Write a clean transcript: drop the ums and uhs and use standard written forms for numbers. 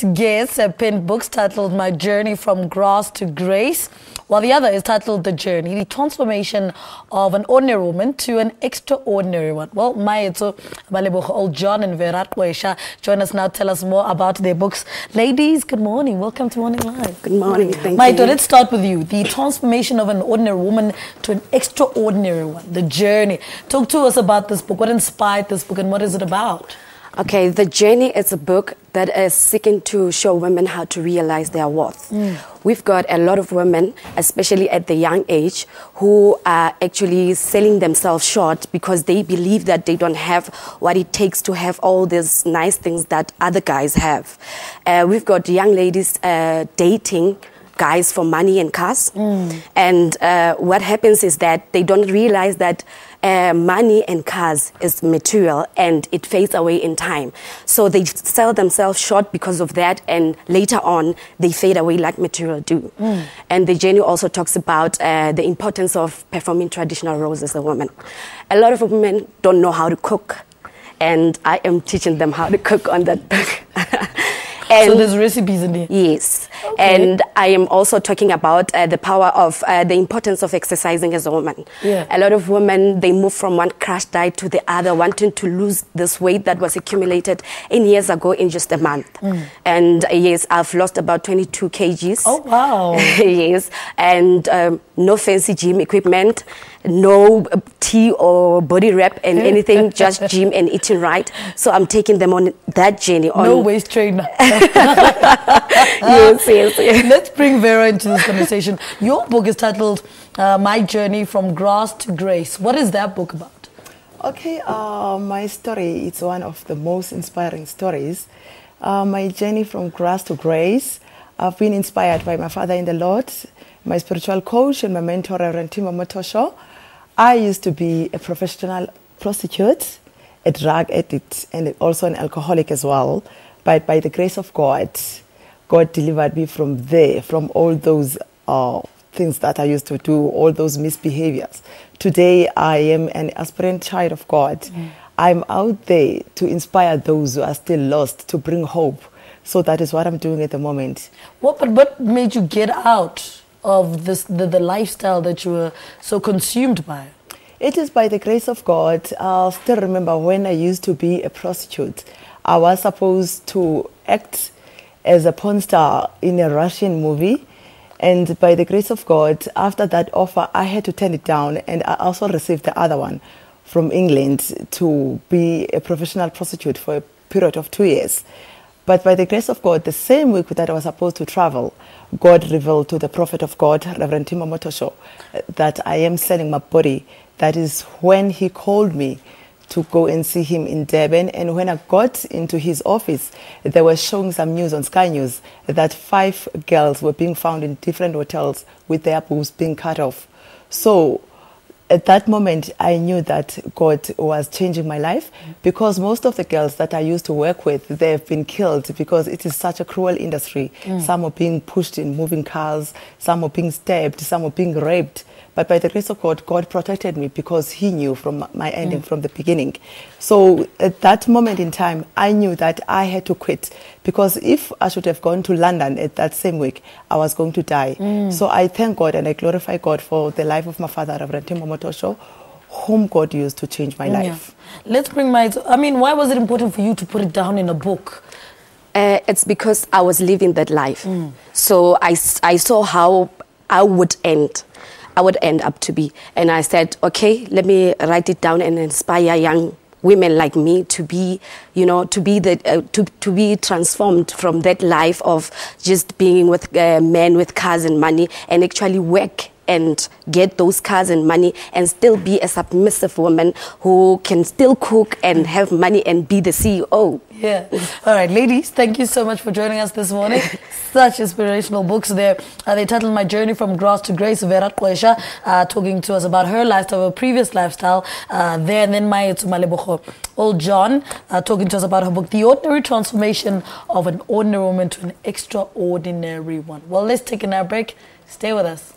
guests have penned books titled My Journey from Grass to Grace, while the other is titled The Journey, the transformation of an ordinary woman to an extraordinary one. Well, Maetso, Malebogo Oldjohn and Vera Qwesha join us now. Tell us more about their books. Ladies, good morning. Welcome to Morning Live. Good morning. Thank Maetso, you. let's start with you. The transformation of an ordinary woman to an extraordinary one. The Journey. Talk to us about this book. What inspired this book and what is it about? Okay, The Journey is a book that is seeking to show women how to realize their worth. We've got a lot of women, especially at the young age, who are actually selling themselves short because they believe that they don't have what it takes to have all these nice things that other guys have. We've got young ladies dating guys for money and cars. And what happens is that they don't realize that money and cars is material and it fades away in time. So they sell themselves short because of that, and later on they fade away like material do. And the journey also talks about the importance of performing traditional roles as a woman. A lot of women don't know how to cook, and I am teaching them how to cook on that book. So there's recipes in there? Yes. Okay. And I am also talking about the power of the importance of exercising as a woman. Yeah. A lot of women, they move from one crash diet to the other, wanting to lose this weight that was accumulated in years ago in just a month. And yes, I've lost about 22 kgs. Oh, wow. Yes. And no fancy gym equipment, no tea or body wrap and anything, just gym and eating right. So I'm taking them on that journey. No waist trainer. Yes. Let's bring Vera into this conversation. Your book is titled My Journey from Grass to Grace. What is that book about? Okay, my story is one of the most inspiring stories. My journey from grass to grace. I've been inspired by my father in the Lord, my spiritual coach and my mentor, Reverend Maetso. I used to be a professional prostitute, a drug addict, and also an alcoholic as well. But by the grace of God, God delivered me from there, from all those things that I used to do, all those misbehaviors. Today, I am an aspirant child of God. I'm out there to inspire those who are still lost, to bring hope. So that is what I'm doing at the moment. What made you get out of this, the lifestyle that you were so consumed by? It is by the grace of God. I still remember when I used to be a prostitute. I was supposed to act as a porn star in a Russian movie. And by the grace of God, after that offer, I had to turn it down. And I also received the other one from England to be a professional prostitute for a period of 2 years. But by the grace of God, the same week that I was supposed to travel, God revealed to the prophet of God, Reverend Maetso, that I am selling my body. That is when he called me to go and see him in Durban. And when I got into his office, they were showing some news on Sky News that 5 girls were being found in different hotels with their boobs being cut off. So at that moment, I knew that God was changing my life, because most of the girls that I used to work with, they have been killed because it is such a cruel industry. Some are being pushed in moving cars, some are being stabbed, some are being raped. But by the grace of God, God protected me because he knew from my ending from the beginning. So at that moment in time, I knew that I had to quit, because if I should have gone to London at that same week, I was going to die. So I thank God and I glorify God for the life of my father, Reverend Maetso, whom God used to change my life. Let's bring Maetso. I mean, why was it important for you to put it down in a book? It's because I was living that life. So I saw how I would end up to be. And I said, okay, let me write it down and inspire young women like me to be, to be transformed from that life of just being with men with cars and money, and actually work and get those cars and money and still be a submissive woman who can still cook and have money and be the CEO. Yeah. All right, ladies, thank you so much for joining us this morning. Such inspirational books there. They titled My Journey from Grass to Grace. Vera Qwesha talking to us about her lifestyle, her previous lifestyle there. And then Maetso Malebogo Oldjohn talking to us about her book, The Ordinary Transformation of an Ordinary Woman to an Extraordinary One. Well, let's take a break. Stay with us.